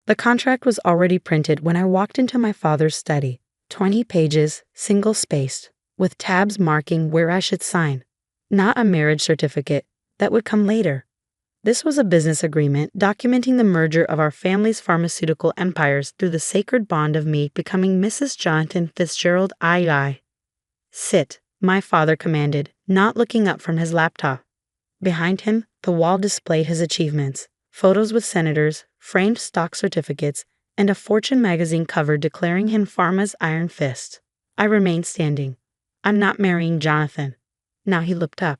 The contract was already printed when I walked into my father's study. 20 pages, single-spaced, with tabs marking where I should sign. Not a marriage certificate. That would come later. This was a business agreement documenting the merger of our family's pharmaceutical empires through the sacred bond of me becoming Mrs. Jonathan Fitzgerald III. Sit, my father commanded, not looking up from his laptop. Behind him, the wall displayed his achievements, photos with senators, framed stock certificates, and a Fortune magazine cover declaring him Pharma's Iron Fist. I remained standing. I'm not marrying Jonathan. Now he looked up.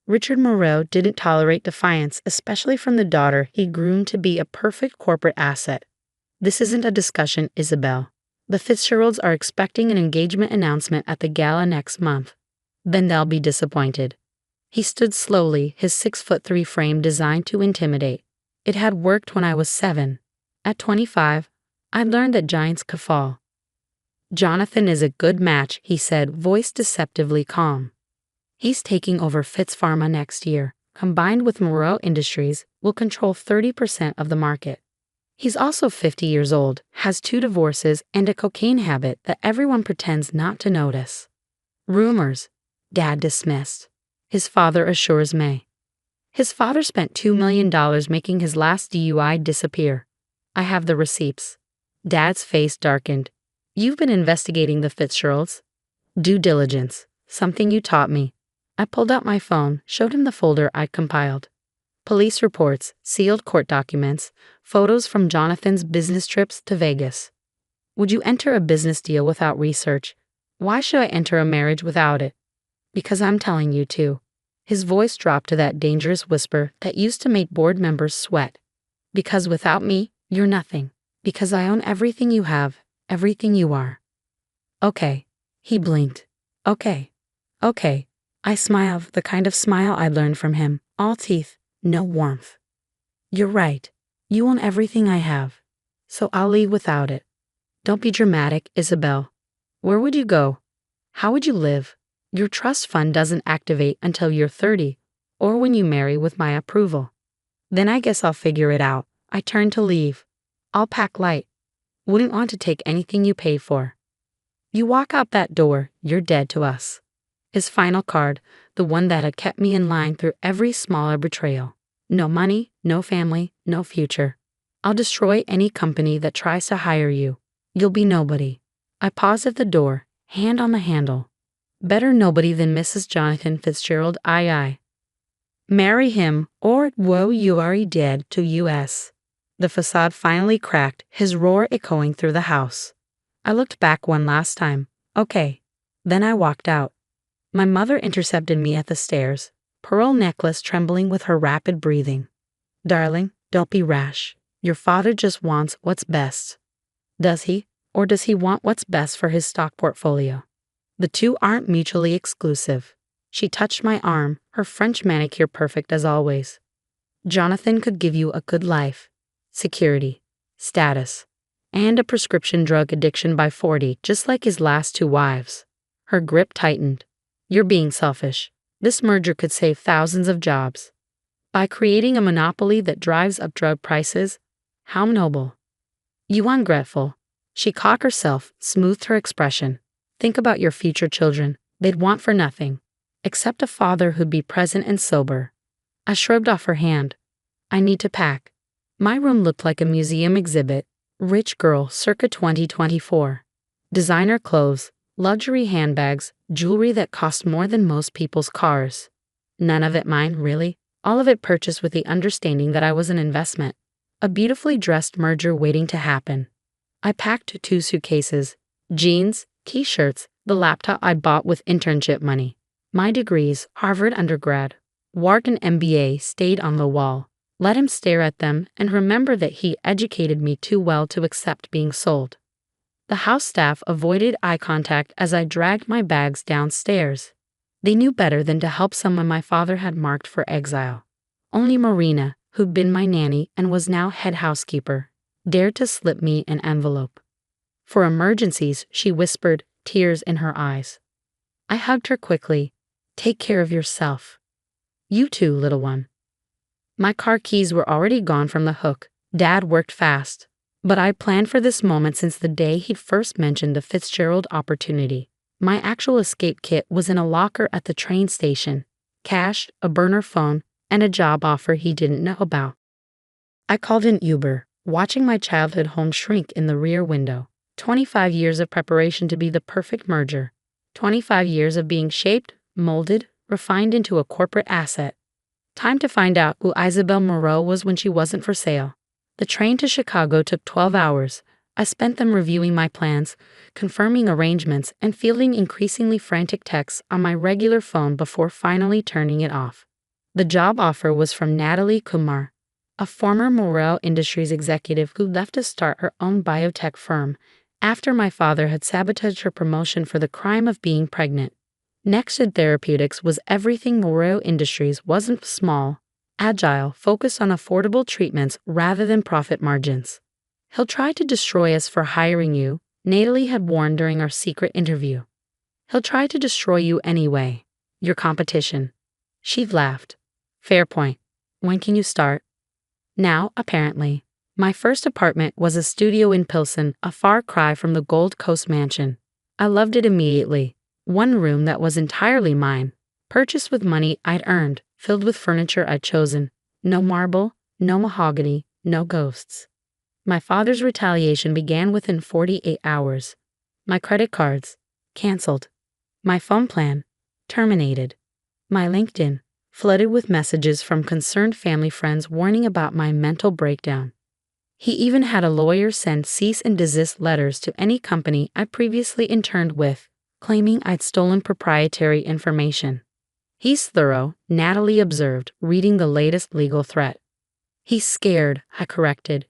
Richard Moreau didn't tolerate defiance, especially from the daughter he groomed to be a perfect corporate asset. This isn't a discussion, Isabel. The Fitzgeralds are expecting an engagement announcement at the gala next month. Then they'll be disappointed. He stood slowly, his 6'3" frame designed to intimidate. It had worked when I was 7. At 25, I'd learned that giants could fall. Jonathan is a good match, he said, voice deceptively calm. He's taking over Pharma next year. Combined with Moreau Industries, will control 30% of the market. He's also 50 years old, has 2 divorces, and a cocaine habit that everyone pretends not to notice. Rumors, Dad dismissed. His father assures me. His father spent $2 million making his last DUI disappear. I have the receipts. Dad's face darkened. You've been investigating the Fitzgeralds? Due diligence, something you taught me. I pulled out my phone, showed him the folder I'd compiled. Police reports, sealed court documents, photos from Jonathan's business trips to Vegas. Would you enter a business deal without research? Why should I enter a marriage without it? Because I'm telling you to. His voice dropped to that dangerous whisper that used to make board members sweat. Because without me, you're nothing. Because I own everything you have, everything you are. Okay. He blinked. Okay. Okay. I smiled, the kind of smile I learned from him, all teeth, no warmth. You're right. You own everything I have. So I'll leave without it. Don't be dramatic, Isabel. Where would you go? How would you live? Your trust fund doesn't activate until you're 30, or when you marry with my approval. Then I guess I'll figure it out. I turned to leave. I'll pack light. Wouldn't want to take anything you pay for. You walk out that door, you're dead to us. His final card, the one that had kept me in line through every smaller betrayal. No money, no family, no future. I'll destroy any company that tries to hire you. You'll be nobody. I paused at the door, hand on the handle. Better nobody than Mrs. Jonathan Fitzgerald II. Marry him, or woe you are dead to US. The facade finally cracked, his roar echoing through the house. I looked back one last time. Okay. Then I walked out. My mother intercepted me at the stairs, pearl necklace trembling with her rapid breathing. Darling, don't be rash. Your father just wants what's best. Does he? Or does he want what's best for his stock portfolio? The two aren't mutually exclusive. She touched my arm, her French manicure perfect as always. Jonathan could give you a good life, security, status, and a prescription drug addiction by 40, just like his last 2 wives. Her grip tightened. You're being selfish. This merger could save thousands of jobs. By creating a monopoly that drives up drug prices, how noble. You ungrateful. She caught herself, smoothed her expression. Think about your future children. They'd want for nothing, except a father who'd be present and sober. I shrugged off her hand. I need to pack. My room looked like a museum exhibit. Rich girl circa 2024. Designer clothes, luxury handbags, jewelry that cost more than most people's cars. None of it mine, really. All of it purchased with the understanding that I was an investment. A beautifully dressed merger waiting to happen. I packed 2 suitcases, jeans, t-shirts, the laptop I bought with internship money. My degrees, Harvard undergrad, Wharton MBA, stayed on the wall. Let him stare at them and remember that he educated me too well to accept being sold. The house staff avoided eye contact as I dragged my bags downstairs. They knew better than to help someone my father had marked for exile. Only Marina, who'd been my nanny and was now head housekeeper, dared to slip me an envelope. For emergencies, she whispered, tears in her eyes. I hugged her quickly. Take care of yourself. You too, little one. My car keys were already gone from the hook. Dad worked fast. But I planned for this moment since the day he'd first mentioned the Fitzgerald opportunity. My actual escape kit was in a locker at the train station: cash, a burner phone, and a job offer he didn't know about. I called an Uber, watching my childhood home shrink in the rear window. 25 years of preparation to be the perfect merger. 25 years of being shaped, molded, refined into a corporate asset. Time to find out who Isabel Moreau was when she wasn't for sale. The train to Chicago took 12 hours. I spent them reviewing my plans, confirming arrangements, and fielding increasingly frantic texts on my regular phone before finally turning it off. The job offer was from Natalie Kumar, a former Moreau Industries executive who left to start her own biotech firm after my father had sabotaged her promotion for the crime of being pregnant. Nexted Therapeutics was everything Moreau Industries wasn't: small, agile, focused on affordable treatments rather than profit margins. He'll try to destroy us for hiring you, Natalie had warned during our secret interview. He'll try to destroy you anyway. Your competition. She'd laughed. Fair point. When can you start? Now, apparently. My first apartment was a studio in Pilsen, a far cry from the Gold Coast mansion. I loved it immediately. One room that was entirely mine, purchased with money I'd earned, filled with furniture I'd chosen. No marble, no mahogany, no ghosts. My father's retaliation began within 48 hours. My credit cards, canceled. My phone plan, terminated. My LinkedIn, flooded with messages from concerned family friends warning about my mental breakdown. He even had a lawyer send cease and desist letters to any company I previously interned with, claiming I'd stolen proprietary information. He's thorough, Natalie observed, reading the latest legal threat. He's scared, I corrected.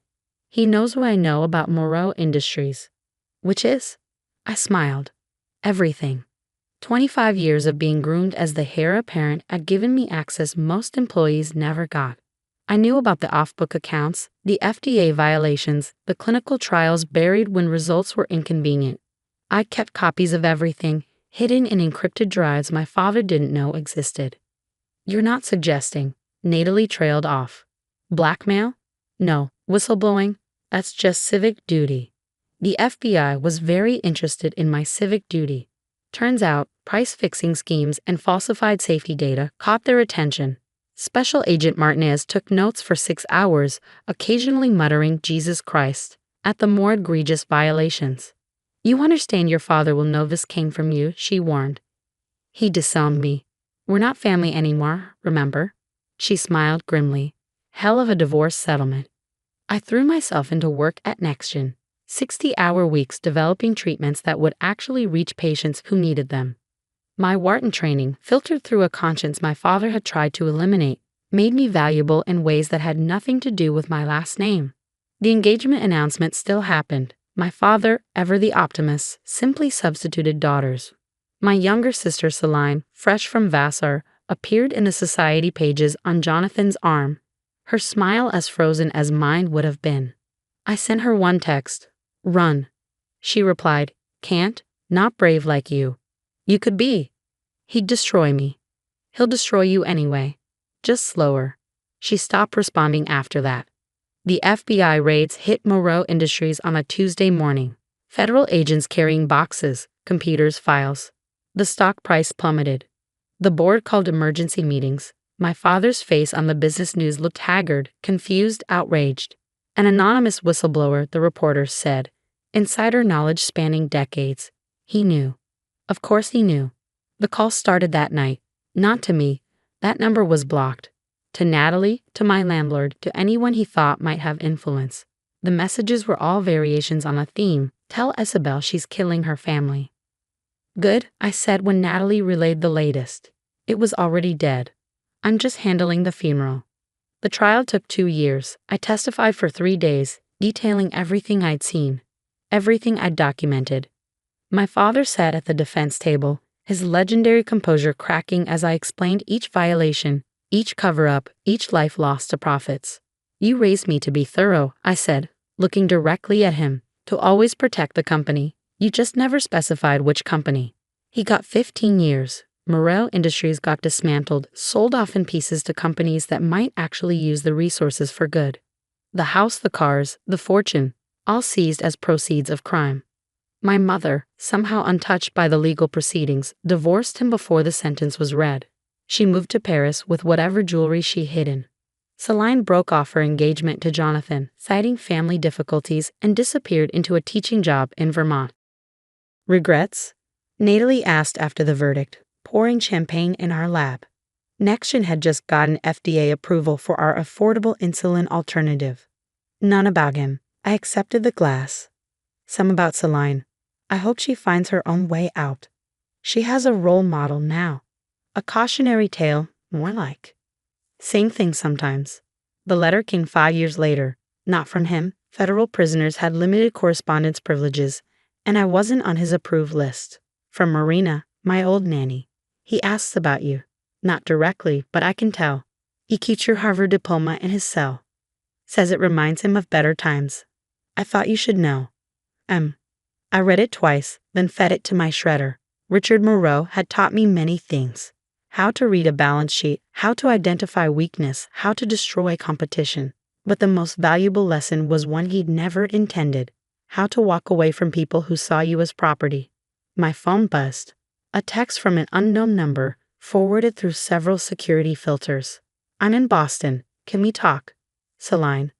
He knows what I know about Moreau Industries. Which is? I smiled. Everything. 25 years of being groomed as the heir apparent had given me access most employees never got. I knew about the off-book accounts, the FDA violations, the clinical trials buried when results were inconvenient. I kept copies of everything, hidden in encrypted drives my father didn't know existed. You're not suggesting, Natalie trailed off. Blackmail? No. Whistleblowing? That's just civic duty. The FBI was very interested in my civic duty. Turns out, price-fixing schemes and falsified safety data caught their attention. Special Agent Martinez took notes for 6 hours, occasionally muttering "Jesus Christ" at the more egregious violations. You understand your father will know this came from you, she warned. He disowned me. We're not family anymore, remember? She smiled grimly. Hell of a divorce settlement. I threw myself into work at NextGen, 60-hour weeks developing treatments that would actually reach patients who needed them. My Wharton training, filtered through a conscience my father had tried to eliminate, made me valuable in ways that had nothing to do with my last name. The engagement announcement still happened. My father, ever the optimist, simply substituted daughters. My younger sister Celine, fresh from Vassar, appeared in the society pages on Jonathan's arm, her smile as frozen as mine would have been. I sent her one text. Run. She replied, Can't, not brave like you. You could be. He'd destroy me. He'll destroy you anyway. Just slower. She stopped responding after that. The FBI raids hit Moreau Industries on a Tuesday morning. Federal agents carrying boxes, computers, files. The stock price plummeted. The board called emergency meetings. My father's face on the business news looked haggard, confused, outraged. An anonymous whistleblower, the reporter said, insider knowledge spanning decades. He knew. Of course he knew. The call started that night. Not to me. That number was blocked. To Natalie, to my landlord, to anyone he thought might have influence. The messages were all variations on a theme. Tell Isabel she's killing her family. Good, I said when Natalie relayed the latest. It was already dead. I'm just handling the funeral. The trial took 2 years. I testified for 3 days, detailing everything I'd seen, everything I'd documented. My father sat at the defense table, his legendary composure cracking as I explained each violation, each cover-up, each life lost to profits. You raised me to be thorough, I said, looking directly at him, to always protect the company. You just never specified which company. He got 15 years. Moreau Industries got dismantled, sold off in pieces to companies that might actually use the resources for good. The house, the cars, the fortune, all seized as proceeds of crime. My mother, somehow untouched by the legal proceedings, divorced him before the sentence was read. She moved to Paris with whatever jewelry she hidden. Celine broke off her engagement to Jonathan, citing family difficulties, and disappeared into a teaching job in Vermont. Regrets? Natalie asked after the verdict, pouring champagne in our lab. NextGen had just gotten FDA approval for our affordable insulin alternative. None about him. I accepted the glass. Some about Celine. I hope she finds her own way out. She has a role model now. A cautionary tale, more like. Same thing sometimes. The letter came 5 years later. Not from him. Federal prisoners had limited correspondence privileges, and I wasn't on his approved list. From Marina, my old nanny. He asks about you. Not directly, but I can tell. He keeps your Harvard diploma in his cell. Says it reminds him of better times. I thought you should know. I read it twice, then fed it to my shredder. Richard Moreau had taught me many things. How to read a balance sheet, how to identify weakness, how to destroy competition. But the most valuable lesson was one he'd never intended. How to walk away from people who saw you as property. My phone buzzed. A text from an unknown number, forwarded through several security filters. I'm in Boston. Can we talk? Celine.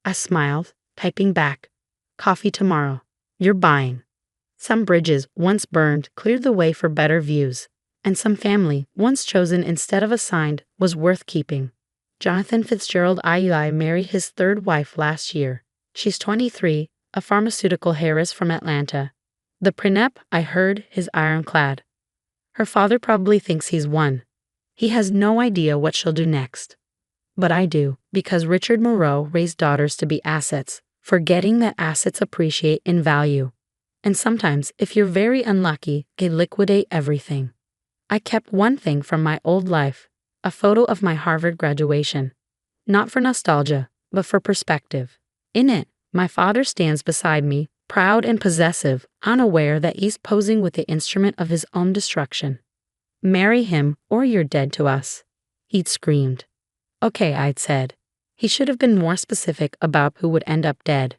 I smiled, typing back. Coffee tomorrow. You're buying. Some bridges, once burned, cleared the way for better views. And some family, once chosen instead of assigned, was worth keeping. Jonathan Fitzgerald III married his third wife last year. She's 23, a pharmaceutical heiress from Atlanta. The prenup, I heard, is ironclad. Her father probably thinks he's won. He has no idea what she'll do next. But I do, because Richard Moreau raised daughters to be assets, forgetting that assets appreciate in value. And sometimes, if you're very unlucky, they liquidate everything. I kept one thing from my old life, a photo of my Harvard graduation. Not for nostalgia, but for perspective. In it, my father stands beside me, proud and possessive, unaware that he's posing with the instrument of his own destruction. Marry him, or you're dead to us. He'd screamed. Okay, I'd said. He should have been more specific about who would end up dead.